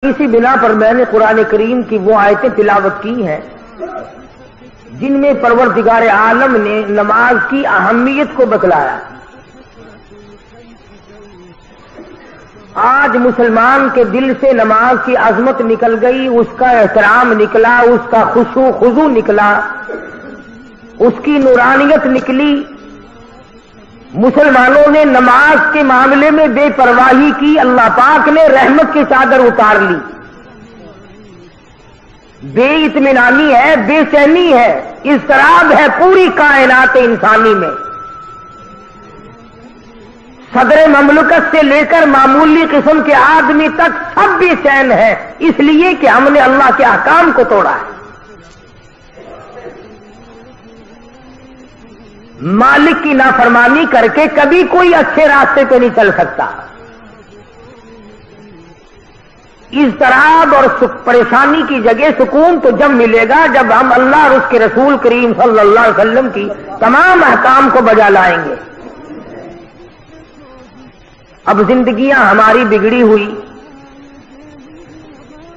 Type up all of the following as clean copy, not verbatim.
اسی بنا پر میں نے قرآن کریم کی وہ آیتیں تلاوت کی ہیں جن میں پروردگار عالم نے نماز کی اہمیت کو بتلایا۔ آج مسلمان کے دل سے نماز کی عظمت نکل گئی، اس کا احترام نکلا، اس کا خشوع خضوع نکلا، اس کی نورانیت نکلی۔ مسلمانوں نے نماز کے معاملے میں بے پرواہی کی، اللہ پاک نے رحمت کی چادر اتار لی۔ بے اطمینانی ہے، بے چینی ہے، اضطراب ہے پوری کائنات انسانی میں۔ صدر مملکت سے لے کر معمولی قسم کے آدمی تک سب بے چین ہے، اس لیے کہ ہم نے اللہ کے احکام کو توڑا ہے۔ مالک کی نافرمانی کر کے کبھی کوئی اچھے راستے پہ نہیں چل سکتا۔ اضطراب اور پریشانی کی جگہ سکون تو جب ملے گا جب ہم اللہ اور اس کے رسول کریم صلی اللہ علیہ وسلم کی تمام احکام کو بجا لائیں گے۔ اب زندگیاں ہماری بگڑی ہوئی،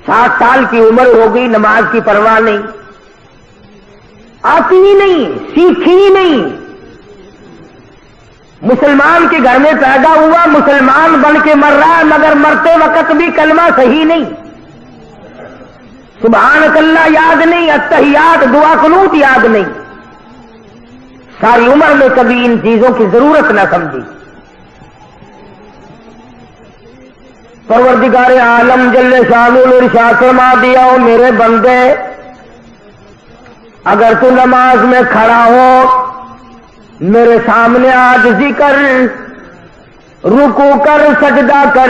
60 سال کی عمر ہو گئی، نماز کی پرواہ نہیں، آتی ہی نہیں، سیکھی ہی نہیں۔ مسلمان کے گھر میں پیدا ہوا، مسلمان بن کے مر رہا ہے، مگر مرتے وقت بھی کلمہ صحیح نہیں، سبحانک اللہ یاد نہیں، التحیات دعا قنوت یاد نہیں، ساری عمر میں کبھی ان چیزوں کی ضرورت نہ سمجھی۔ پروردگار عالم جل شانہ نے ارشاد فرما دیا، او میرے بندے، اگر تو نماز میں کھڑا ہو، میرے سامنے عاجزی کر، رکوع کر، سجدہ کر،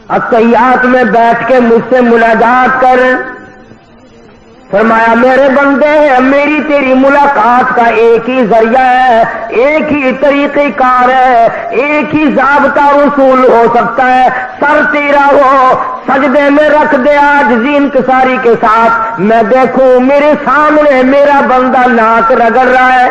التحیات میں بیٹھ کے مجھ سے مناجات کر۔ فرمایا میرے بندے، میری تیری ملاقات کا ایک ہی ذریعہ ہے، ایک ہی طریقہ کار ہے، ایک ہی ضابطہ رسول ہو سکتا ہے۔ سر تیرا ہو، سجدے میں رکھ دے عاجزی انکساری کے ساتھ، میں دیکھوں میرے سامنے میرا بندہ ناک رگڑ رہا ہے۔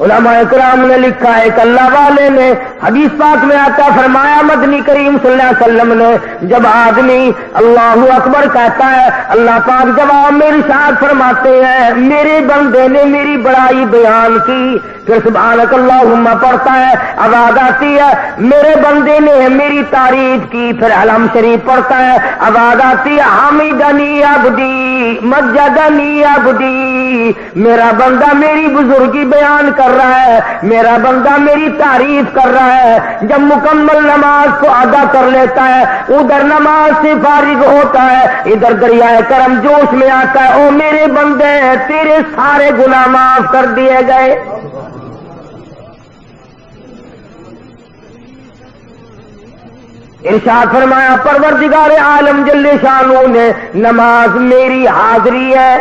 علماء اکرام نے لکھا ہے کہ اللہ والے نے حدیث پاک میں آتا فرمایا، مدنی کریم صلی اللہ علیہ وسلم نے جب آدمی اللہ اکبر کہتا ہے، اللہ پاک جواب میں ارشاد فرماتے ہیں، میرے بندے نے میری بڑائی بیان کی، پھر سبحانک اللہم پڑھتا ہے، آواز آتی ہے، میرے بندے نے میری تعریف کی، پھر علم شریف پڑھتا ہے، آواز آتی ہے، حمیدنی عبدی مجدنی عبدی، میرا بندہ میری بزرگی بیان کر رہا ہے، میرا بندہ میری تعریف کر رہا ہے۔ جب مکمل نماز کو ادا کر لیتا ہے، ادھر نماز سے فارغ ہوتا ہے، ادھر دریائے کرم جوش میں آتا ہے، او میرے بندے تیرے سارے گناہ معاف کر دیے گئے۔ ارشاد فرمایا پروردگار عالم جل شانہ نے نماز میری حاضری ہے،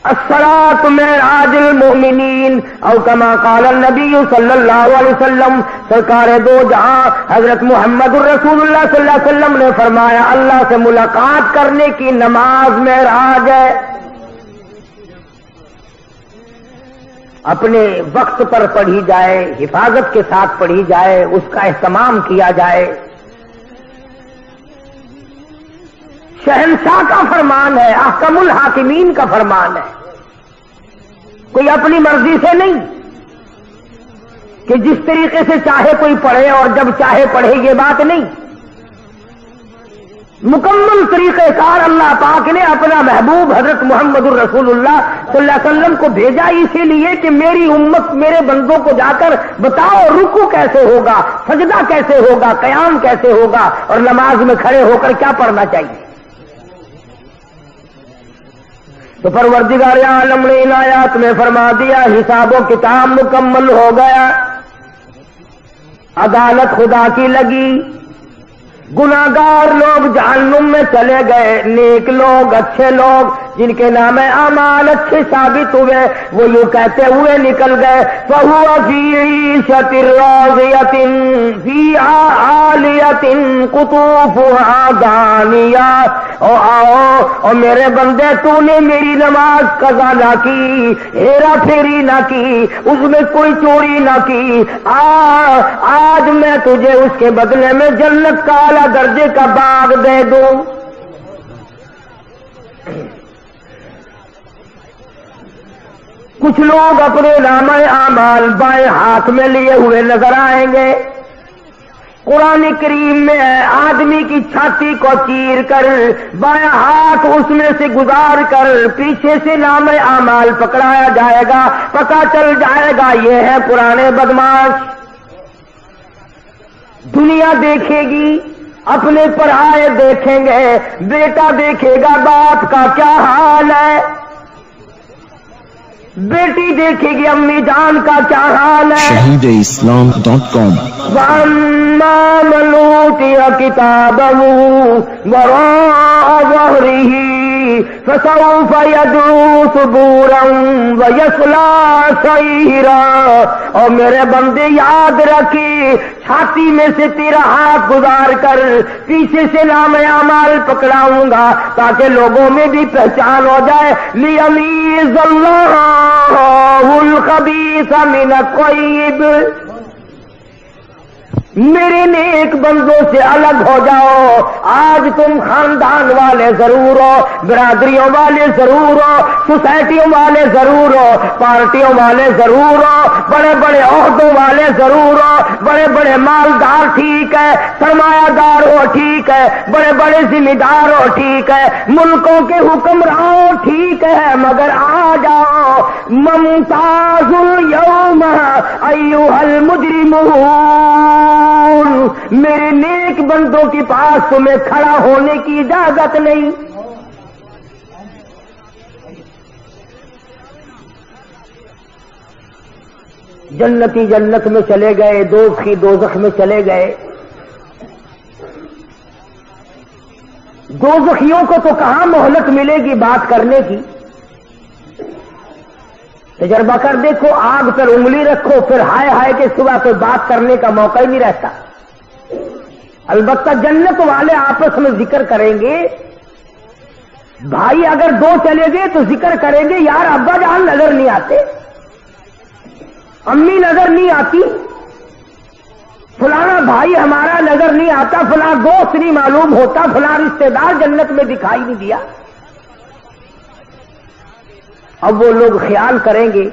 الصلاۃ معراج المؤمنین، او کما قال النبی صلی اللہ علیہ وسلم، سرکار دو جہاں حضرت محمد الرسول اللہ صلی اللہ علیہ وسلم نے فرمایا اللہ سے ملاقات کرنے کی نماز معراج ہے۔ اپنے وقت پر پڑھی جائے، حفاظت کے ساتھ پڑھی جائے، اس کا اہتمام کیا جائے۔ شہنشاہ کا فرمان ہے، احکم الحاکمین کا فرمان ہے، کوئی اپنی مرضی سے نہیں کہ جس طریقے سے چاہے کوئی پڑھے اور جب چاہے پڑھے، یہ بات نہیں۔ مکمل طریقہ کار اللہ پاک نے اپنا محبوب حضرت محمد الرسول اللہ صلی اللہ علیہ وسلم کو بھیجا، اسی لیے کہ میری امت میرے بندوں کو جا کر بتاؤ رکوع کیسے ہوگا، سجدہ کیسے ہوگا، قیام کیسے ہوگا، اور نماز میں کھڑے ہو کر کیا پڑھنا چاہیے۔ تو پروردگار عالم نے ان آیات میں فرما دیا، حساب و کتاب مکمل ہو گیا، عدالت خدا کی لگی، گناہگار لوگ جہنم میں چلے گئے، نیک لوگ، اچھے لوگ جن کے نام اعمال اچھے ثابت ہوئے وہ یوں کہتے ہوئے نکل گئے، فَهُوَ فِي عِيشَةٍ رَاضِيَةٍ فِي عَالِيَةٍ قُطُوفُهَا دَانِيَةٌ او آؤ اور میرے بندے تو نے میری نماز قضا نہ کی، ہیرا پھیری نہ کی، اس میں کوئی چوری نہ کی، آج میں تجھے اس کے بدلے میں جنت کا اعلیٰ درجے کا باغ دے دوں۔ کچھ لوگ اپنے نامہ اعمال بائیں ہاتھ میں لیے ہوئے نظر آئیں گے۔ قرآن کریم میں ہے آدمی کی چھاتی کو چیر کر بائیں ہاتھ اس میں سے گزار کر پیچھے سے نامہ اعمال پکڑایا جائے گا، پتہ چل جائے گا یہ ہے پرانے بدماش۔ دنیا دیکھے گی، اپنے پڑھائے دیکھیں گے، بیٹا دیکھے گا باپ کا کیا حال ہے، بیٹی دیکھے گی امی جان کا کیا حال ہے۔ shahideislam.com وَأَمَّا مَنْ أُوتِيَ كِتَابَهُ وَرَاءَ ظَهْرِهِ فَسَوْفَ يَدْعُو ثُبُورًا وَيَصْلَىٰ سَعِيرًا۔ اور میرے بندے یاد رکھی، چھاتی میں سے تیرا ہاتھ گزار کر پیچھے سے نام اعمال پکڑاؤں گا تاکہ لوگوں میں بھی پہچان ہو جائے۔ لِيَمِيزَ اللَّهُ الْخَبِيثَ مِنَ الطَّيِّبِ، میرے نیک بندوں سے الگ ہو جاؤ۔ آج تم خاندان والے ضرور ہو، برادریوں والے ضرور ہو، سوسائٹیوں والے ضرور ہو، پارٹیوں والے ضرور ہو، بڑے بڑے عہدوں والے ضرور ہو، بڑے بڑے مالدار ٹھیک ہے، سرمایہ دار ہو ٹھیک ہے، بڑے بڑے ذمہ دار ہو ٹھیک ہے، ملکوں کے حکمرانوں ٹھیک ہے، مگر آ جاؤ ممتاز اليوم ایھا المجرمون، میرے نیک بندوں کے پاس تمہیں کھڑا ہونے کی اجازت نہیں۔ جنتی جنت میں چلے گئے، دوزخی دوزخ میں چلے گئے۔ دوزخیوں کو تو کہاں مہلت ملے گی بات کرنے کی؟ تجربہ کر دیکھو، آگ پر انگلی رکھو، پھر ہائے ہائے کے سوا تو بات کرنے کا موقع ہی نہیں رہتا۔ البتہ جنت والے آپس میں ذکر کریں گے، بھائی اگر دو چلے گئے تو ذکر کریں گے یار ابا جان نظر نہیں آتے، امی نظر نہیں آتی، فلانا بھائی ہمارا نظر نہیں آتا، فلاں دوست نہیں معلوم ہوتا، فلاں رشتے دار جنت میں دکھائی نہیں دیا۔ اب وہ لوگ خیال کریں گے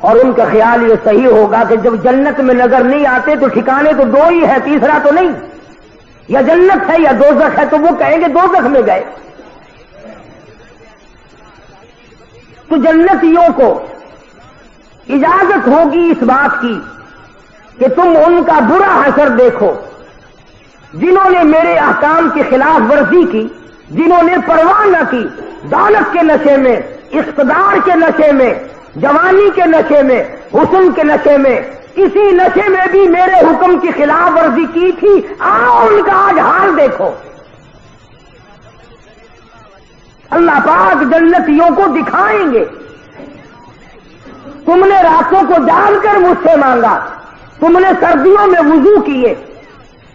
اور ان کا خیال یہ صحیح ہوگا کہ جب جنت میں نظر نہیں آتے تو ٹھکانے تو دو ہی ہے، تیسرا تو نہیں، یا جنت ہے یا دوزخ ہے، تو وہ کہیں گے دوزخ میں گئے۔ تو جنتیوں کو اجازت ہوگی اس بات کی کہ تم ان کا برا حشر دیکھو جنہوں نے میرے احکام کی خلاف ورزی کی، جنہوں نے پرواہ نہ کی، دولت کے نشے میں، اقتدار کے نشے میں، جوانی کے نشے میں، حسن کے نشے میں، کسی نشے میں بھی میرے حکم کی خلاف ورزی کی تھی، آؤ ان کا آج حال دیکھو۔ اللہ پاک جنتیوں کو دکھائیں گے، تم نے راتوں کو جان کر مجھ سے مانگا، تم نے سردیوں میں وضو کیے۔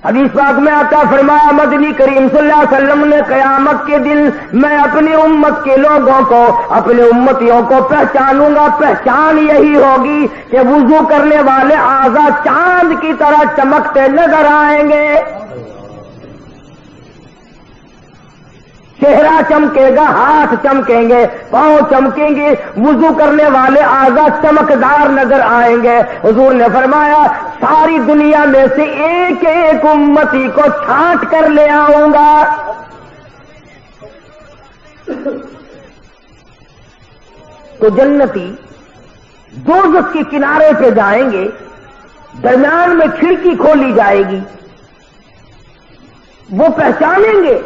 حدیث پاک میں آتا فرمایا مدنی کریم صلی اللہ علیہ وسلم نے قیامت کے دن میں اپنی امت کے لوگوں کو، اپنے امتیوں کو پہچانوں گا، پہچان یہی ہوگی کہ وضو کرنے والے اعضاء چاند کی طرح چمکتے نظر آئیں گے، چہرہ چمکے گا، ہاتھ چمکیں گے، پاؤں چمکیں گے، وضو کرنے والے اعضاء چمکدار نظر آئیں گے۔ حضور نے فرمایا ساری دنیا میں سے ایک ایک امتی کو چھانٹ کر لے آؤں گا۔ تو جنتی دوزخ کے کنارے پہ جائیں گے، درمیان میں کھڑکی کھولی جائے گی، وہ پہچانیں گے،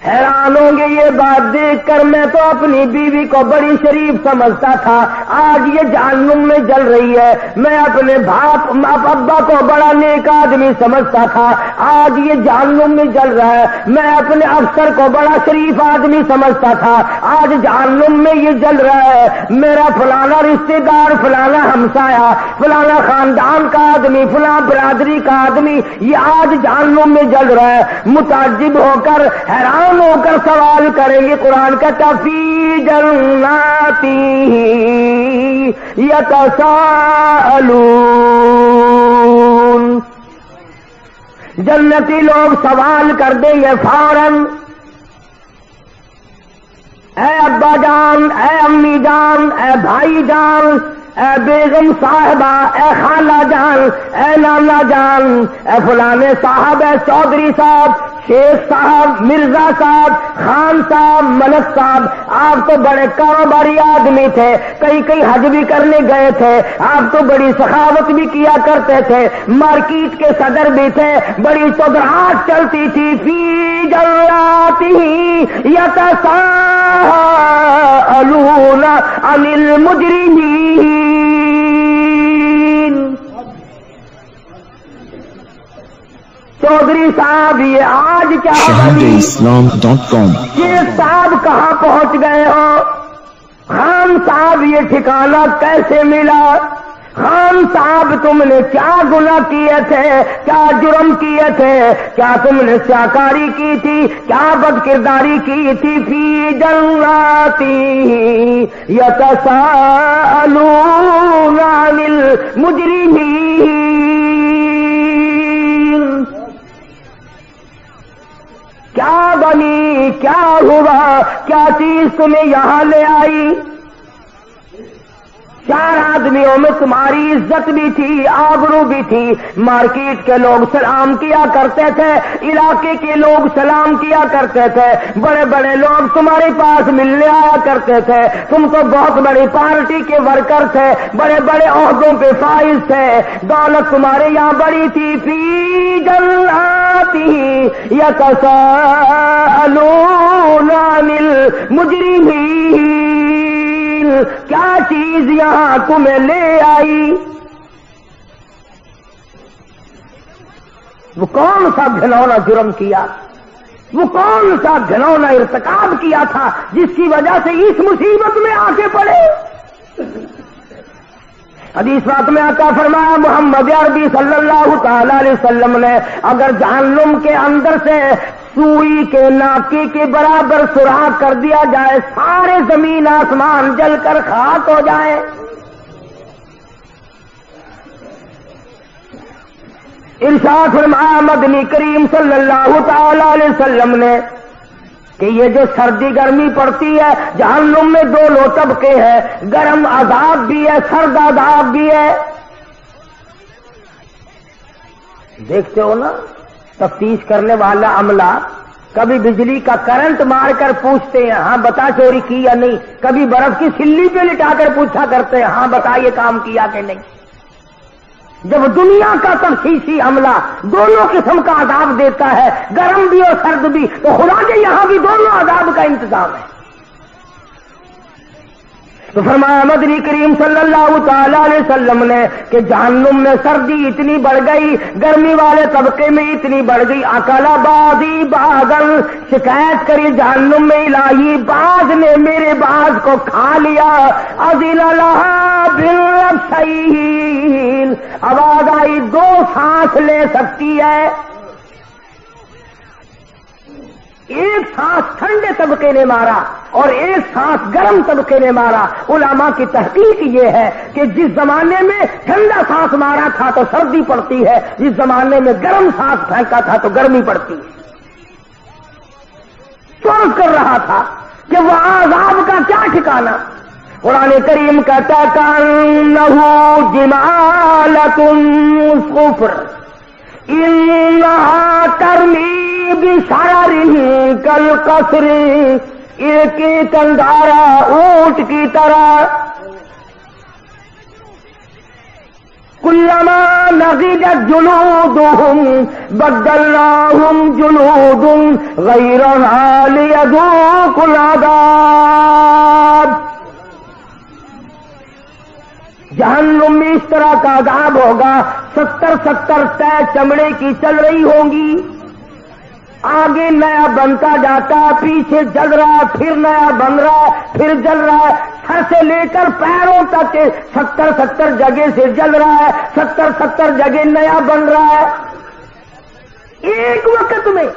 حیران ہوں گے یہ بات دیکھ کر میں تو اپنی بیوی کو بڑی شریف سمجھتا تھا، آج یہ جہنم میں جل رہی ہے، میں اپنے باپ ابا کو بڑا نیک آدمی سمجھتا تھا، آج یہ جہنم میں جل رہا ہے، میں اپنے افسر کو بڑا شریف آدمی سمجھتا تھا، آج جہنم میں یہ جل رہا ہے، میرا فلانا رشتے دار، فلانا ہمسایا، فلانا خاندان کا آدمی، فلاں برادری کا آدمی یہ آج جہنم میں جل رہا ہے۔ متعجب ہو کر حیران خم ہو کر سوال کریں گے. قرآن کہتا فی جناتی یتساءلون. جنتی لوگ سوال کر دیں گے فوراً. اے ابا جان، اے امی جان، اے بھائی جان، اے بیگم صاحبہ، اے خالہ جان، اے نانا جان، اے فلانے صاحب، اے چودھری صاحب، شیخ صاحب، مرزا صاحب، خان صاحب، ملک صاحب، آپ تو بڑے کاروباری آدمی تھے، کئی کئی حج بھی کرنے گئے تھے، آپ تو بڑی سخاوت بھی کیا کرتے تھے، مارکیٹ کے صدر بھی تھے، بڑی چودراہٹ چلتی تھی. فی جناتہ یتساءلون عن المجرمین. چودھری صاحب یہ آج کیا بنی؟ shahideislam.com. یہ صاحب کہاں پہنچ گئے ہو؟ خان صاحب یہ ٹھکانہ کیسے ملا؟ خان صاحب تم نے کیا گناہ کیے تھے، کیا جرم کیے تھے، کیا تم نے سیاکاری کی تھی، کیا بد کرداری کی تھی؟ فی جناتی یتساءلون عن المجرمین. کیا بنی، کیا ہوا، کیا چیز تمہیں یہاں لے آئی؟ 4 آدمیوں میں تمہاری عزت بھی تھی، آبرو بھی تھی. مارکیٹ کے لوگ سلام کیا کرتے تھے، علاقے کے لوگ سلام کیا کرتے تھے، بڑے بڑے لوگ تمہارے پاس ملنے آیا کرتے تھے. تم تو بہت بڑی پارٹی کے ورکر تھے، بڑے بڑے عہدوں پہ فائز تھے، دولت تمہارے یہاں بڑی تھی. فی جناتہ یتساءلون عن المجرمین. کیا چیز یہاں تمہیں لے آئی؟ وہ کون سا گھنونا جرم کیا، وہ کون سا گھنونا ارتکاب کیا تھا جس کی وجہ سے اس مصیبت میں آ کے پڑے؟ حدیث بات میں آقا فرمایا محمد عربی صلی اللہ تعالی علیہ وسلم نے اگر جہنم کے اندر سے سوئی کے ناکی کے برابر سوراخ کر دیا جائے، سارے زمین آسمان جل کر خاک ہو جائے. ارشاد فرمایا مدنی کریم صلی اللہ تعالی علیہ وسلم نے کہ یہ جو سردی گرمی پڑتی ہے، جہنم میں 2 طبقے ہیں، گرم عذاب بھی ہے، سرد عذاب بھی ہے. دیکھتے ہو نا تفتیش کرنے والا عملہ کبھی بجلی کا کرنٹ مار کر پوچھتے ہیں ہاں بتا چوری کی یا نہیں، کبھی برف کی سلی پہ لٹا کر پوچھا کرتے ہیں ہاں بتا یہ کام کیا کہ نہیں. جب دنیا کا تفتیشی عملہ دونوں قسم کا عذاب دیتا ہے، گرم بھی اور سرد بھی، تو خدا کے یہاں بھی دونوں عذاب کا انتظام ہے. تو فرمایا مدنی کریم صلی اللہ تعالی علیہ وسلم نے کہ جہنم میں سردی اتنی بڑھ گئی، گرمی والے طبقے میں اتنی بڑھ گئی. اکلا بازی بازل، شکایت کری جہنم میں الہی باز نے میرے باز کو کھا لیا. اذن لها بالرفسین، آواز آئی 2 سانس لے سکتی ہے. ایک سانس ٹھنڈے طبقے نے مارا اور ایک سانس گرم طبقے نے مارا. علماء کی تحقیق یہ ہے کہ جس زمانے میں ٹھنڈا سانس مارا تھا تو سردی پڑتی ہے، جس زمانے میں گرم سانس پھینکا تھا تو گرمی پڑتی ہے. چورس کر رہا تھا کہ وہ عذاب کا کیا ٹھکانا. قرآن کریم کہتا کأنہ جمالۃ صفر انہا ترمی بشرر کالقصر، ایک ایک انگارہ اونٹ کی طرح. کلما نضجت جلودہم بدلناہم جلود غیرہا لیذوقوا العذاب. جہنم میں اس طرح کا عذاب ہوگا، 70 طے چمڑے کی چل رہی ہوں گی، آگے نیا بنتا جاتا، پیچھے جل رہا، پھر نیا بن رہا، پھر جل رہا ہے، سر سے لے کر پیروں تک 70 جگہ سے جل رہا ہے، 70 جگہ نیا بن رہا ہے. ایک وقت میں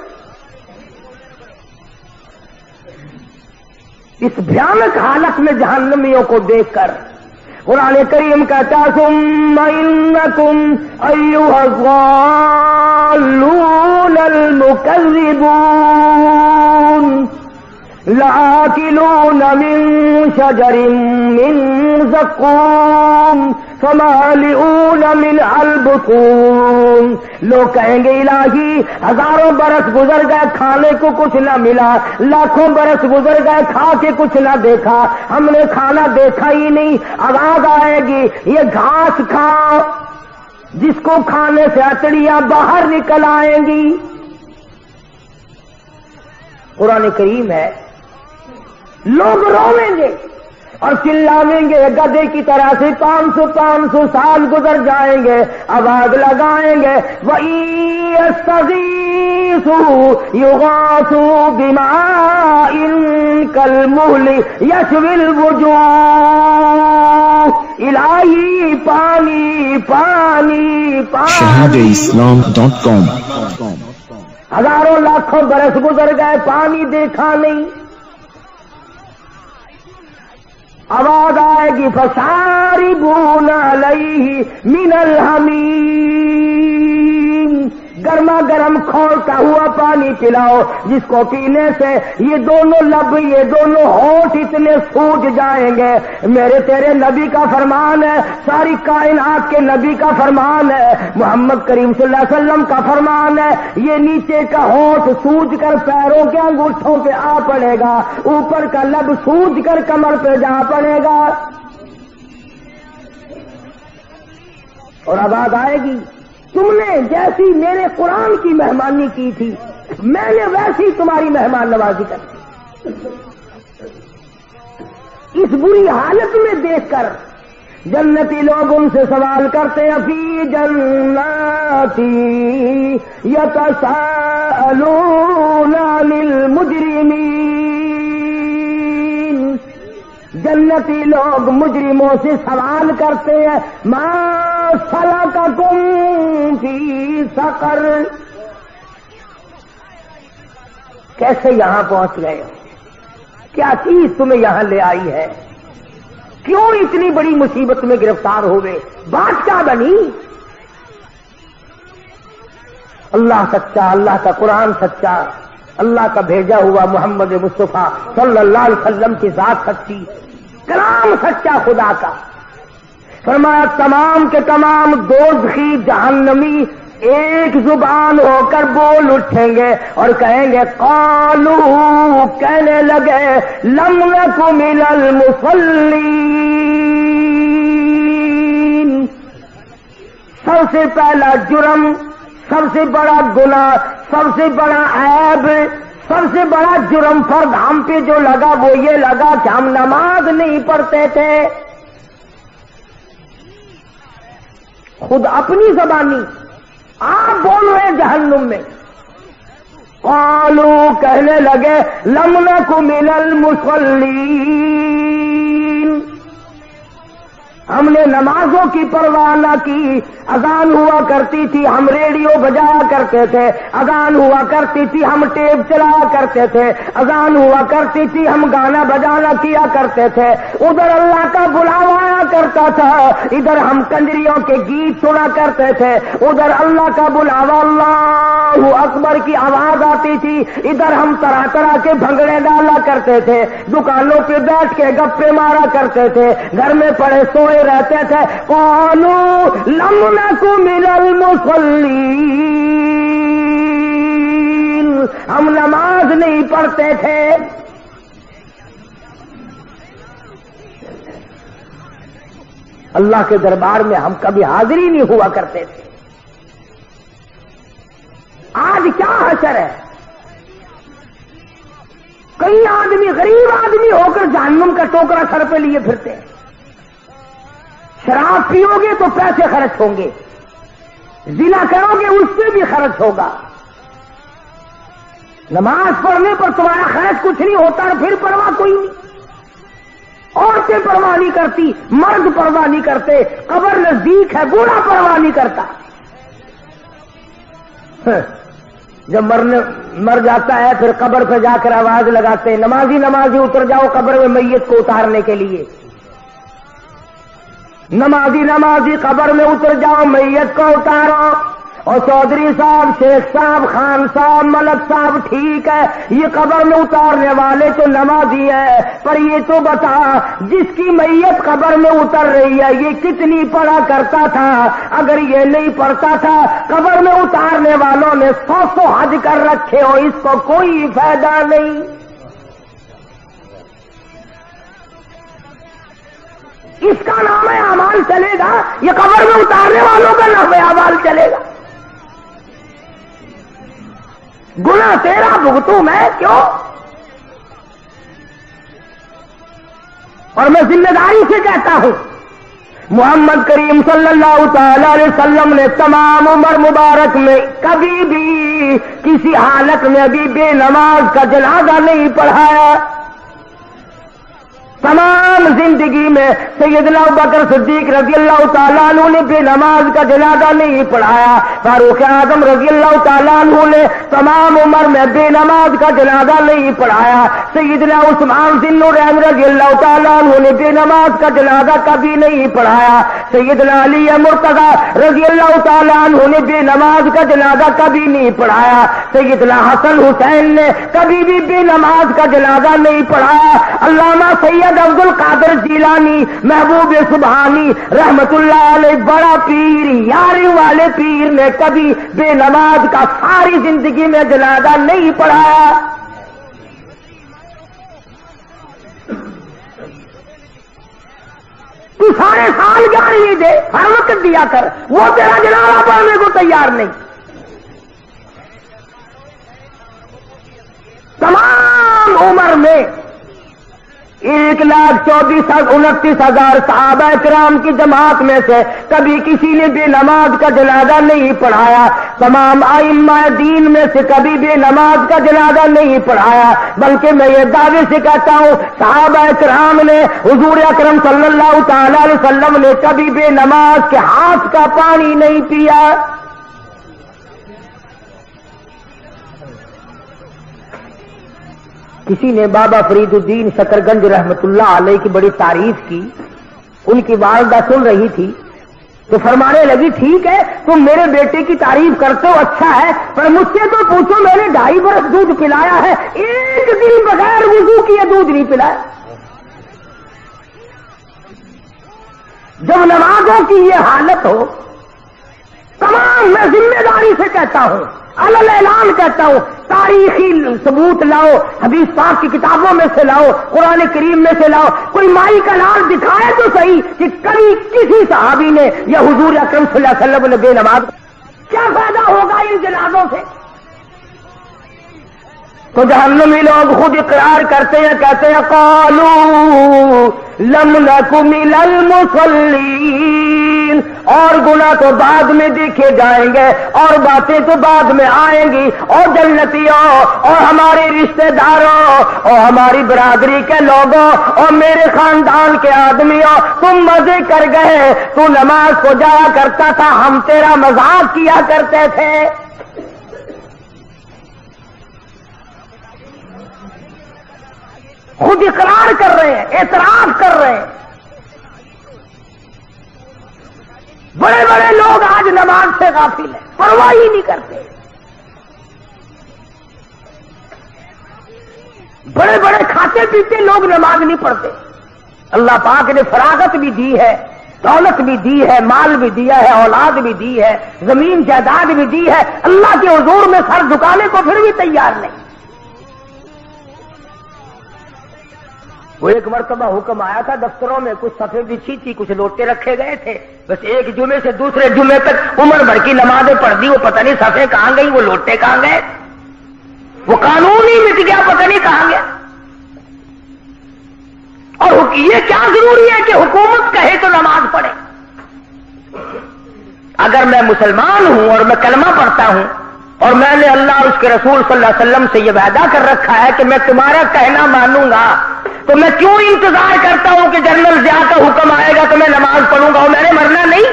اس بھیانک حالت میں جہنمیوں کو دیکھ کر قرآن کریم کہتا ہے ثم انکم ایھا الضالون المکذبون لآکلون من شجر من زقوم فمالئون منها البطون. لوگ کہیں گے الہی ہزاروں برس گزر گئے کھانے کو کچھ نہ ملا، لاکھوں برس گزر گئے کھا کے کچھ نہ دیکھا، ہم نے کھانا دیکھا ہی نہیں. آواز آئے گی یہ گھاس کھاؤ، جس کو کھانے سے اتڑیاں باہر نکل آئیں گی. قرآن کریم ہے لوگ رویں گے اور چلاویں گے گدے کی طرح سے 500 سال گزر جائیں گے، آواز لگائیں گے وَإِن يَسْتَغِيثُوا يُغَاثُوا بِمَاءٍ كَالْمُهْلِ يَشْوِي الْوُجُوهَ. الہی پانی پانی پانی. shahadeislam.com. ہزاروں لاکھوں برس گزر گئے پانی دیکھا نہیں. آواز آئے گی فشاربون علیہ من الحمیم. گرما گرم کھولتا ہوا پانی پلاؤ جس کو پینے سے یہ دونوں لب یہ دونوں ہونٹ اتنے سوج جائیں گے. میرے تیرے نبی کا فرمان ہے، ساری کائنات کے نبی کا فرمان ہے، محمد کریم صلی اللہ علیہ وسلم کا فرمان ہے. یہ نیچے کا ہونٹ سوج کر پیروں کے انگوٹھوں پہ آ پڑے گا، اوپر کا لب سوج کر کمر پہ جا پڑے گا. اور آواز آئے گی تم نے جیسی میرے قرآن کی مہمانی کی تھی میں نے ویسی تمہاری مہمان نوازی کر. اس بری حالت میں دیکھ کر جنتی لوگ ان سے سوال کرتے ہیں فی جناتی یتساءلون عن المجرمین. جنتی لوگ مجرموں سے سوال کرتے ہیں ما سلککم فی سقر. کیسے یہاں پہنچ گئے؟ کیا چیز تمہیں یہاں لے آئی ہے؟ کیوں اتنی بڑی مصیبت میں گرفتار ہو گئے؟ بات کیا بنی؟ اللہ سچا، اللہ کا قرآن سچا، اللہ کا بھیجا ہوا محمد مصطفیٰ صلی اللہ علیہ وسلم کی ذات سچی، کلام سچا خدا کا. فرمایا تمام کے تمام دوزخی جہنمی ایک زبان ہو کر بول اٹھیں گے اور کہیں گے قالو، کہنے لگے لم نک من المصلین. سب سے پہلا جرم، سب سے بڑا گناہ، سب سے بڑا عیب، سب سے بڑا جرم فرد ہم پہ جو لگا وہ یہ لگا کہ ہم نماز نہیں پڑھتے تھے. خود اپنی زبانی آپ بول رہے جہنم میں. قالو، کہنے لگے لم نک من المصلین، ہم نے نمازوں کی پرواہ نہ کی. اذان ہوا کرتی تھی ہم ریڈیو بجایا کرتے تھے، اذان ہوا کرتی تھی ہم ٹیپ چلایا کرتے تھے، اذان ہوا کرتی تھی ہم گانا بجانا کیا کرتے تھے. ادھر اللہ کا بلاوا آیا کرتا تھا، ادھر ہم کنجریوں کے گیت سنا کرتے تھے. ادھر اللہ کا بلاوا اللہ اکبر کی آواز آتی تھی، ادھر ہم طرح طرح کے بھنگڑے ڈالا کرتے تھے، دکانوں پہ بیٹھ کے گپے مارا کرتے تھے، گھر میں پڑے سوئے رہتے تھے. قالوا لم نک من المصلین، ہم نماز نہیں پڑھتے تھے. اللہ کے دربار میں ہم کبھی حاضر ہی نہیں ہوا کرتے تھے. آج کیا حشر ہے؟ کئی آدمی غریب آدمی ہو کر جہنم کا ٹوکرا سر پہ لیے پھرتے ہیں. شراب پیو گے تو پیسے خرچ ہوں گے، زنا کرو گے اس سے بھی خرچ ہوگا. نماز پڑھنے پر تمہارا خرچ کچھ نہیں ہوتا اور پھر پرواہ کوئی نہیں. عورتیں پرواہ نہیں کرتی، مرد پرواہ نہیں کرتے، قبر نزدیک ہے بوڑھا پرواہ نہیں کرتا. جب مر جاتا ہے پھر قبر پہ جا کر آواز لگاتے ہیں نمازی اتر جاؤ قبر میں میت کو اتارنے کے لیے، نمازی قبر میں اتر جاؤ میت کو اتارو۔ اور چودھری صاحب، شیخ صاحب، خان صاحب، ملک صاحب، ٹھیک ہے یہ قبر میں اتارنے والے تو نمازی ہے، پر یہ تو بتا جس کی میت قبر میں اتر رہی ہے یہ کتنی پڑھا کرتا تھا؟ اگر یہ نہیں پڑھتا تھا قبر میں اتارنے والوں نے 100 حج کر رکھے ہو، اس کو کوئی فائدہ نہیں۔ اس کا نام اعمال چلے گا، یہ قبر میں اتارنے والوں کا نام اعمال چلے گا۔ گناہ تیرا بھگتوں میں کیوں؟ اور میں ذمہ داری سے کہتا ہوں محمد کریم صلی اللہ تعالی علیہ وسلم نے تمام عمر مبارک میں کبھی بھی کسی حالت میں ابھی بے نماز کا جنازہ نہیں پڑھایا۔ تمام زندگی میں سیدنا ابوبکر صدیق رضی اللہ تعالیٰ عنہ نے بے نماز کا جنازہ نہیں پڑھایا، فاروق اعظم رضی اللہ تعالیٰ عنہ نے تمام عمر میں بے نماز کا جنازہ نہیں پڑھایا، سیدنا عثمان ذی النورین رضی اللہ تعالیٰ عنہ نے بے نماز کا جنازہ کبھی نہیں پڑھایا، سیدنا علی مرتضیٰ رضی اللہ تعالیٰ عنہ نے بے نماز کا جنازہ کبھی نہیں پڑھایا، سیدنا حسن حسین نے کبھی بھی بے نماز کا جنازہ نہیں پڑھایا۔ علامہ سید عبد القادر جیلانی محبوب سبحانی رحمت اللہ علیہ بڑا پیر، یاری والے پیر نے کبھی بے نماز کا ساری زندگی میں جنازہ نہیں پڑھایا۔ تو سارے سال 11ویں دے، ہر وقت دیا کر، وہ تیرا جنازہ پڑھنے کو تیار نہیں۔ تمام عمر میں 1,24,29,000 صحابہ کرام کی جماعت میں سے کبھی کسی نے بے نماز کا جنازہ نہیں پڑھایا، تمام ائمہ دین میں سے کبھی بے نماز کا جنازہ نہیں پڑھایا، بلکہ میں یہ دعوے سے کہتا ہوں صحابہ کرام نے حضور اکرم صلی اللہ تعالی علیہ وسلم نے کبھی بے نماز کے ہاتھ کا پانی نہیں پیا۔ کسی نے بابا فرید الدین شکرگنج رحمت اللہ علیہ کی بڑی تعریف کی، ان کی والدہ سن رہی تھی تو فرمانے لگی ٹھیک ہے تم میرے بیٹے کی تعریف کرتے ہو اچھا ہے، پر مجھ سے تو پوچھو میں نے 2.5 برس دودھ پلایا ہے، ایک دن بغیر وضو کیے دودھ نہیں پلایا۔ جب نمازوں کی یہ حالت ہو، تمام میں ذمہ داری سے کہتا ہوں، علل اعلان کہتا ہوں، تاریخی ثبوت لاؤ، حدیث پاک کی کتابوں میں سے لاؤ، قرآن کریم میں سے لاؤ، کوئی مائی کا لال دکھائے تو صحیح کہ کبھی کسی صحابی نے یا حضور اکرم صلی اللہ علیہ وسلم نے بے نماز۔ کیا فائدہ ہوگا ان جنازوں سے؟ تو جہنمی لوگ خود اقرار کرتے ہیں، کہتے ہیں قالوا لم نک من المصلین، اور گناہ تو بعد میں دیکھے جائیں گے اور باتیں تو بعد میں آئیں گی، اور جنتیوں اور ہمارے رشتہ داروں اور ہماری برادری کے لوگوں اور میرے خاندان کے آدمیوں، تم مزے کر گئے، تو نماز کو جایا کرتا تھا، ہم تیرا مذاق کیا کرتے تھے۔ خود اقرار کر رہے ہیں، اعتراف کر رہے ہیں۔ بڑے بڑے لوگ آج نماز سے غافل ہیں، پرواہ ہی نہیں کرتے۔ بڑے بڑے کھاتے پیتے لوگ نماز نہیں پڑھتے۔ اللہ پاک نے فراغت بھی دی ہے، دولت بھی دی ہے، مال بھی دیا ہے، اولاد بھی دی ہے، زمین جائیداد بھی دی ہے، اللہ کے حضور میں سر جھکانے کو پھر بھی تیار نہیں۔ وہ ایک مرتبہ حکم آیا تھا دفتروں میں، کچھ صفیں بچھی تھی، کچھ لوٹے رکھے گئے تھے، بس ایک جمعے سے دوسرے جمعے تک عمر بھر کی نمازیں پڑھ دی، وہ پتہ نہیں صفیں کہاں گئی، وہ لوٹے کہاں گئے، وہ قانون ہی مٹ گیا، پتہ نہیں کہاں گیا۔ اور یہ کیا ضروری ہے کہ حکومت کہے تو نماز پڑھے؟ اگر میں مسلمان ہوں اور میں کلمہ پڑھتا ہوں اور میں نے اللہ اور اس کے رسول صلی اللہ علیہ وسلم سے یہ وعدہ کر رکھا ہے کہ میں تمہارا کہنا مانوں گا، تو میں کیوں انتظار کرتا ہوں کہ جنرل ضیاء کا حکم آئے گا تو میں نماز پڑھوں گا اور میں نے مرنا نہیں؟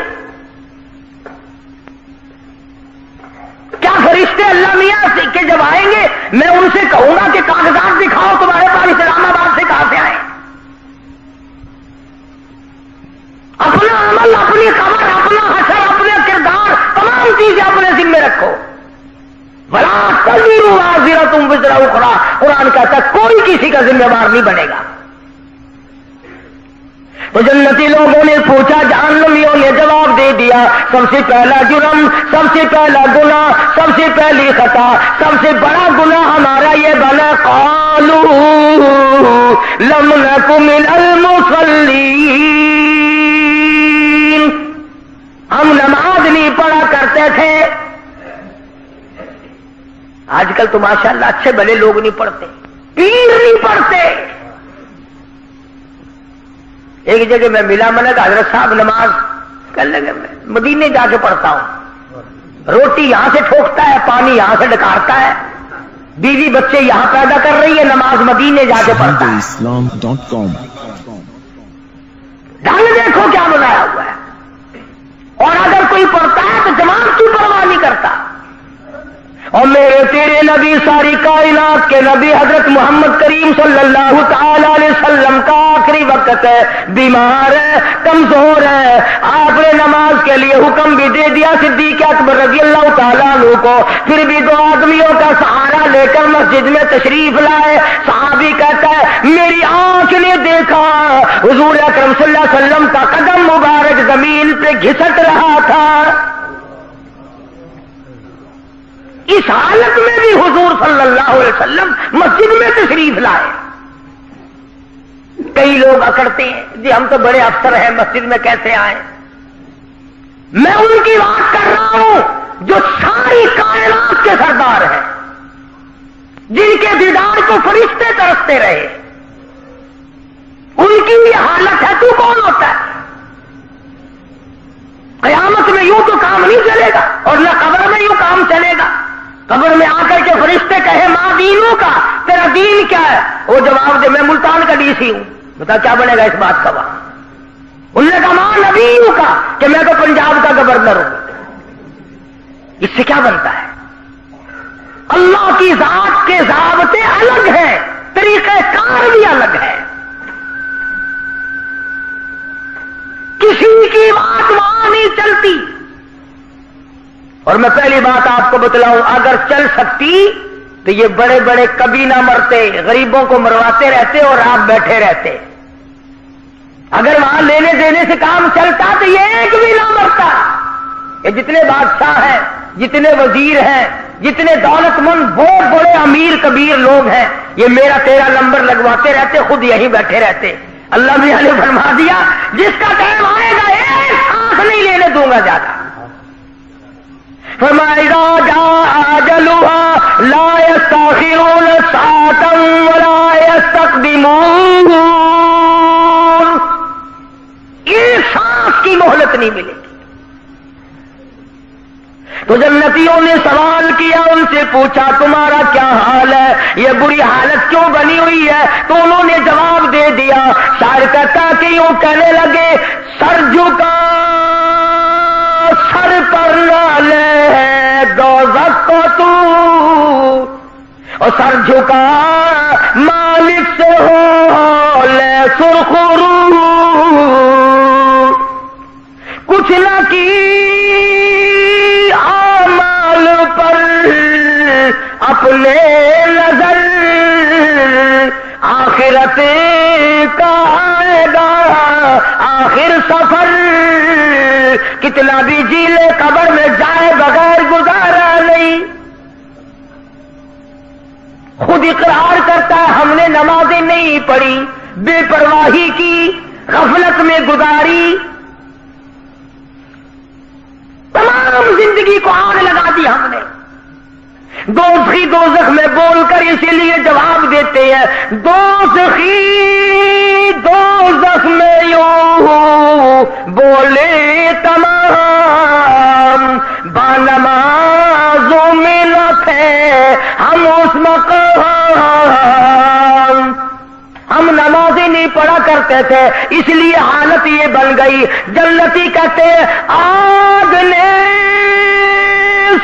کیا فرشتے اللہ میاں کے جب آئیں گے میں ان سے کہوں گا کہ کاغذات دکھاؤ تمہارے پاس اسلام آباد سے کہاں سے آئے؟ اپنا عمل، اپنی خبر، اپنا حشر، اپنے کردار، تمام چیزیں اپنے ذمہ رکھو. بلا تزر وازرۃ وزر اخری، قرآن کہتا ہے کوئی کسی کا ذمہ دار نہیں بنے گا. تو جنتی لوگوں نے پوچھا، جہنمیوں نے جواب دے دیا، سب سے پہلا جرم، سب سے پہلا گناہ، سب سے پہلی خطا، سب سے بڑا گناہ ہمارا یہ بنا، قالوا لم نک من المصلین، ہم نماز نہیں پڑھا کرتے تھے. آج کل تو ماشاءاللہ اچھے بھلے لوگ نہیں پڑھتے، پیر نہیں پڑھتے. ایک جگہ میں ملا، میں نے کہا حضرت صاحب نماز کر لگے، میں مدینے جا کے پڑھتا ہوں، روٹی یہاں سے ٹھوکتا ہے، پانی یہاں سے ڈکارتا ہے، بیوی بچے یہاں پیدا کر رہی ہے، نماز مدینے جا کے پڑھتا ہے. islam.com ڈھنگ دیکھو کیا بنایا ہوا ہے. اور اگر کوئی پڑھتا ہے تو جماعت کی پرواہ نہیں کرتا. اور میرے تیرے نبی، ساری کائنات کے نبی حضرت محمد کریم صلی اللہ تعالی علیہ وسلم کا آخری وقت ہے، بیمار ہے، کمزور ہے. آپ نے نماز کے لیے حکم بھی دے دیا صدیق اکبر رضی اللہ تعالیٰ عنہ کو، پھر بھی دو آدمیوں کا سہارا لے کر مسجد میں تشریف لائے. صحابی کہتا ہے میری آنکھ نے دیکھا حضور اکرم صلی اللہ علیہ وسلم کا قدم مبارک زمین پہ گھسٹ رہا تھا. اس حالت میں بھی حضور صلی اللہ علیہ وسلم مسجد میں تشریف لائے. کئی لوگ اکڑتے ہیں جی ہم تو بڑے افسر ہیں، مسجد میں کیسے آئے؟ میں ان کی بات کر رہا ہوں جو ساری کائنات کے سردار ہیں، جن کے دیدار کو فرشتے ترستے رہے. ان کی یہ حالت ہے، تو کون ہوتا ہے؟ قیامت میں یوں تو کام نہیں چلے گا، اور نہ قبر میں یوں کام چلے گا. قبر میں آ کر کے فرشتے کہے ماں دینوں کا، تیرا دین کیا ہے؟ وہ جواب دے میں ملتان کا ڈی سی ہوں. بتا کیا بنے گا اس بات کا وہاں؟ انہوں نے کہا ماں نبیوں کا، کہ میں تو پنجاب کا گورنر ہوں. اس سے کیا بنتا ہے؟ اللہ کی ذات کے ضابطے الگ ہیں، طریقہ کار بھی الگ ہے. کسی کی بات وہاں نہیں چلتی. اور میں پہلی بات آپ کو بتلاؤں، اگر چل سکتی تو یہ بڑے بڑے کبھی نہ مرتے، غریبوں کو مرواتے رہتے اور آپ بیٹھے رہتے. اگر وہاں لینے دینے سے کام چلتا تو یہ ایک بھی نہ مرتا. یہ جتنے بادشاہ ہیں، جتنے وزیر ہیں، جتنے دولت مند بہت بڑے امیر کبیر لوگ ہیں، یہ میرا تیرا نمبر لگواتے رہتے، خود یہیں بیٹھے رہتے. اللہ میاں نے فرما دیا جس کا ٹائم آئے گا ایک سانس نہیں لینے دوں گا زیادہ. فرمایا جاء اجلها لا يستأخرون ساعة ولا يستقدمون. ایک سانس کی مہلت نہیں ملے گی. تو جنتیوں نے سوال کیا، ان سے پوچھا تمہارا کیا حال ہے، یہ بری حالت کیوں بنی ہوئی ہے؟ تو انہوں نے جواب دے دیا. شاعر کہتا کہ یوں کہنے لگے سر جھکا سر پر نہ لے دوزخ کو تو، اور سر جھکا مالک سے ہو لے سرخرو. کچھ نہ کی اعمال پر اپنے نظر، آخرت کا آئے گا آخر سفر. کتنا بھی جی لے قبر میں جائے بغیر گزارا نہیں. خود اقرار کرتا ہے ہم نے نمازیں نہیں پڑھی، بے پرواہی کی، غفلت میں گزاری، تمام زندگی کو آگ لگا دی ہم نے. دوزخی دوزخ میں بول کر اسی لیے جواب دیتے ہیں دوزخی دوزخ میں یوں بولے تمام، بانمازوں میں نہ تھے ہم اس مقام. ہم نمازیں نہیں پڑھا کرتے تھے اس لیے حالت یہ بن گئی. جنتی کہتے آگ نے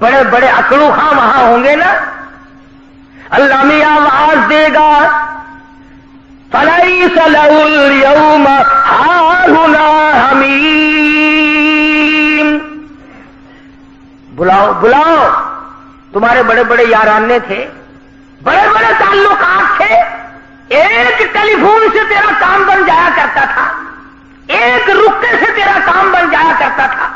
بڑے بڑے عقلو خاں وہاں ہوں گے نا. اللہ میں آواز دے گا فَلَيْسَ لَهُ الْيَوْمَ هَاهُنَا حَمِيمٌ. بلاؤ بلاؤ. تمہارے بڑے بڑے یارانے تھے, بڑے بڑے تعلقات تھے, ایک ٹیلی فون سے تیرا کام بن جایا کرتا تھا, ایک رکے سے تیرا کام بن جایا کرتا تھا.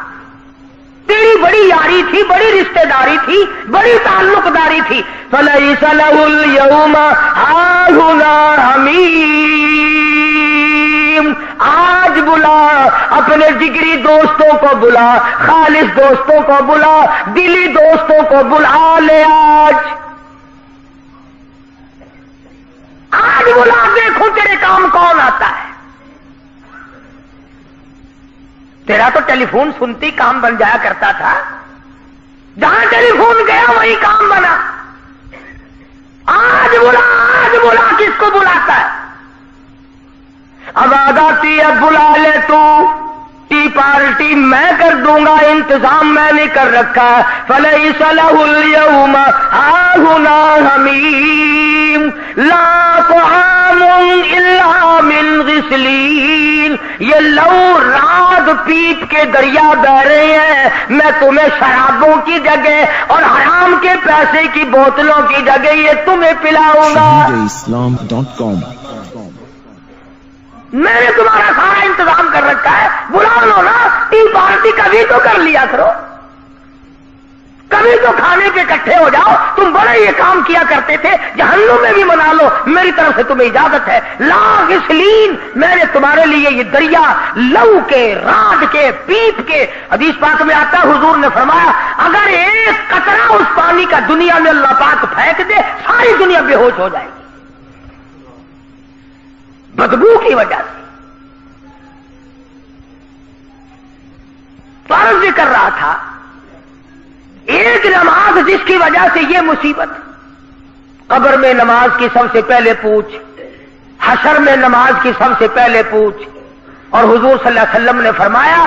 تیری بڑی یاری تھی, بڑی رشتہ داری تھی, بڑی تعلق داری تھی. فَلَيْسَ لَهُ الْيَوْمَ هَاهُنَا حَمِيمٌ. آج بلا, اپنے جگری دوستوں کو بلا, خالص دوستوں کو بلا, دلی دوستوں کو بلا لے. آج بلا, دیکھو تیرے کام کون آتا ہے. تیرا تو ٹیلی فون سنتی کام بن جایا کرتا تھا, جہاں ٹیلی فون گیا وہی کام بنا. آج بلا کس کو بلاتا ہے؟ آواز آتی ہے بلا لے تو, ٹی پارٹی میں کر دوں گا, انتظام میں نے کر رکھا. فَلَيْسَ لَهُ الْيَوْمَ هَاهُنَا حَمِيمٌ لَا طَعَامٌ إِلَّا مِنْ غِسْلِينٍ. یہ لو رات پیپ کے دریا بہ رہے ہیں, میں تمہیں شرابوں کی جگہ اور حرام کے پیسے کی بوتلوں کی جگہ یہ تمہیں پلاؤں گا. ShahideIslam.com. میں نے تمہارا سارا انتظام کر رکھا ہے, بلا لو نا. ٹی پارٹی کبھی تو کر لیا کرو, کبھی تو کھانے کے اکٹھے ہو جاؤ. تم بڑے یہ کام کیا کرتے تھے, جہنم میں بھی منا لو, میری طرف سے تمہیں اجازت ہے. لا غسلین, میں نے تمہارے لیے یہ دریا لو کے, رات کے, پیپ کے. حدیث پاک میں آتا ہے, حضور نے فرمایا اگر ایک قطرہ اس پانی کا دنیا میں اللہ پاک پھینک دے, ساری دنیا بے ہوش ہو جائے گی بدبو کی وجہ سے. فرض کر رہا تھا, ایک نماز جس کی وجہ سے یہ مصیبت. قبر میں نماز کی سب سے پہلے پوچھ, حشر میں نماز کی سب سے پہلے پوچھ. اور حضور صلی اللہ علیہ وسلم نے فرمایا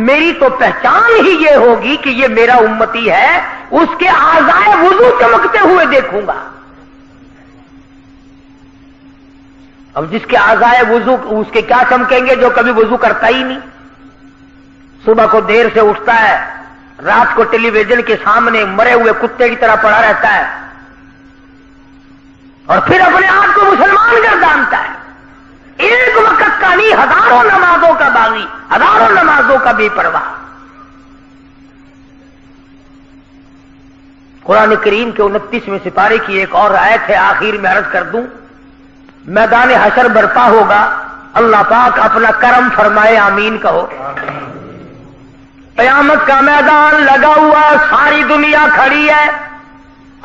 میری تو پہچان ہی یہ ہوگی کہ یہ میرا امتی ہے, اس کے اعضائے وضو چمکتے ہوئے دیکھوں گا. اب جس کے اعضائے وضو اس کے کیا چمکیں گے جو کبھی وضو کرتا ہی نہیں, صبح کو دیر سے اٹھتا ہے, رات کو ٹیلی ویژن کے سامنے مرے ہوئے کتے کی طرح پڑا رہتا ہے, اور پھر اپنے آپ کو مسلمان گردانتا ہے. ایک وقت کا نہیں, ہزاروں نمازوں کا باغی, ہزاروں نمازوں کا بے پرواہ. قرآن کریم کے 29ویں سپارے کی ایک اور آیت ہے, آخر میں عرض کر دوں. میدان حشر برپا ہوگا, اللہ پاک اپنا کرم فرمائے, آمین کہو. قیامت کا میدان لگا ہوا, ساری دنیا کھڑی ہے.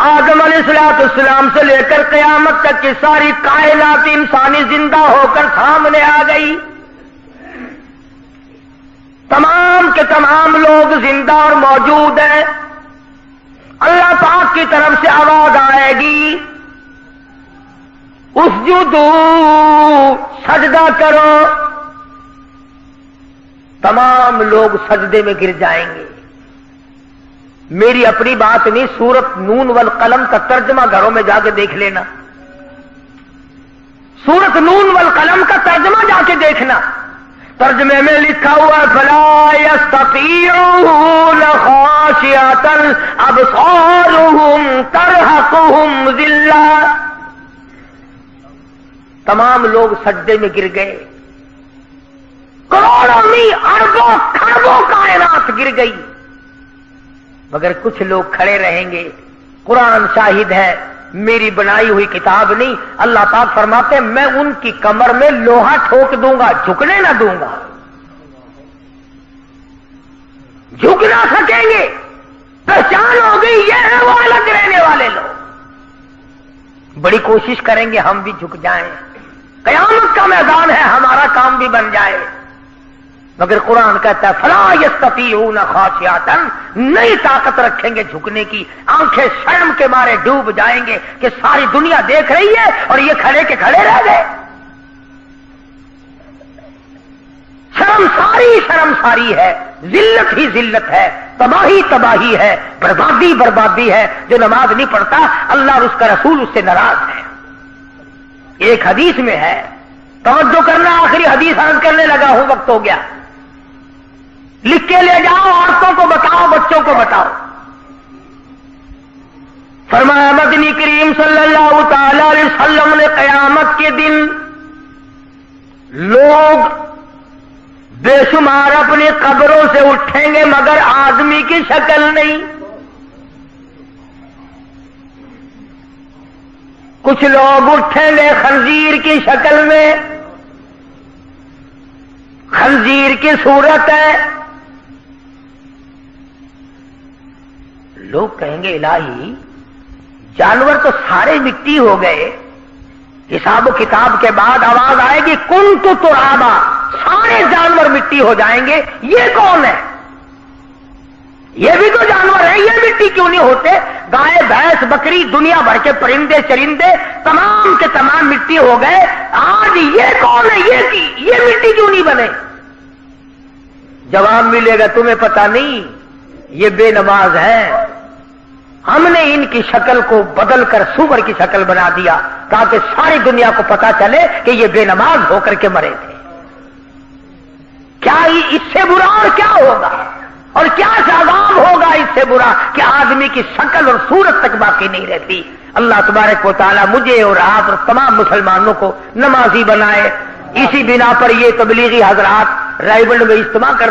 آدم علیہ السلام سے لے کر قیامت تک کی ساری کائنات انسانی زندہ ہو کر سامنے آ گئی. تمام کے تمام لوگ زندہ اور موجود ہیں. اللہ پاک کی طرف سے آواز آئے گی اسجدو, سجدہ کرو. تمام لوگ سجدے میں گر جائیں گے. میری اپنی بات نہیں, سورت نون والقلم کا ترجمہ گھروں میں جا کے دیکھ لینا. سورت نون والقلم کا ترجمہ جا کے دیکھنا. ترجمے میں لکھا ہوا فلا یستطیعون خاشعۃ ابصارهم ترہقهم ذلہ. تمام لوگ سجدے میں گر گئے. کروڑوں نہیں, اربوں کھربوں کائنات گر گئی, مگر کچھ لوگ کھڑے رہیں گے. قرآن شاہد ہے, میری بنائی ہوئی کتاب نہیں. اللہ پاک فرماتے ہیں میں ان کی کمر میں لوہا ٹھوک دوں گا, جھکنے نہ دوں گا. جھک نہ سکیں گے. پہچان ہو گئی یہ ہے وہ الگ رہنے والے لوگ. بڑی کوشش کریں گے ہم بھی جھک جائیں. قیامت کا میدان ہے, ہمارا کام بھی بن جائے. مگر قرآن کہتا ہے فلا یستطیعون خاشعۃ, نہیں طاقت رکھیں گے جھکنے کی. آنکھیں شرم کے مارے ڈوب جائیں گے کہ ساری دنیا دیکھ رہی ہے اور یہ کھڑے کے کھڑے رہ گئے. شرم ساری ہے, ذلت ہی ذلت ہے. تباہی تباہی ہے، بربادی بربادی ہے۔ جو نماز نہیں پڑھتا اللہ اور اس کا رسول اس سے ناراض ہے۔ ایک حدیث میں ہے، توجہ کرنا، آخری حدیث عرض کرنے لگا ہوں، وقت ہو گیا، لکھ کے لے جاؤ، عورتوں کو بتاؤ، بچوں کو بتاؤ۔ فرمایا مدنی کریم صلی اللہ تعالی علیہ وسلم نے قیامت کے دن لوگ بے شمار اپنی قبروں سے اٹھیں گے مگر آدمی کی شکل نہیں۔ کچھ لوگ اٹھیں گے خنزیر کی شکل میں، خنزیر کی صورت ہے۔ لوگ کہیں گے الہی جانور تو سارے مٹی ہو گئے، حساب و کتاب کے بعد آواز آئے گی کنت ترابا، سارے جانور مٹی ہو جائیں گے، یہ کون ہے؟ یہ بھی تو جانور ہے، یہ مٹی کیوں نہیں ہوتے؟ گائے بھینس بکری دنیا بھر کے پرندے چرندے تمام کے تمام مٹی ہو گئے، آج یہ کون ہے؟ یہ مٹی کیوں نہیں بنے؟ جواب ملے گا تمہیں پتہ نہیں، یہ بے نماز ہے، ہم نے ان کی شکل کو بدل کر سور کی شکل بنا دیا تاکہ ساری دنیا کو پتا چلے کہ یہ بے نماز ہو کر کے مرے تھے۔ کیا اس سے برا اور کیا ہوگا؟ اور کیا عذاب ہوگا اس سے برا کہ آدمی کی شکل اور صورت تک باقی نہیں رہتی۔ اللہ تبارک و تعالی مجھے اور آپ اور تمام مسلمانوں کو نمازی بنائے۔ اسی بنا پر یہ تبلیغی حضرات رائے بند میں اجتماع کر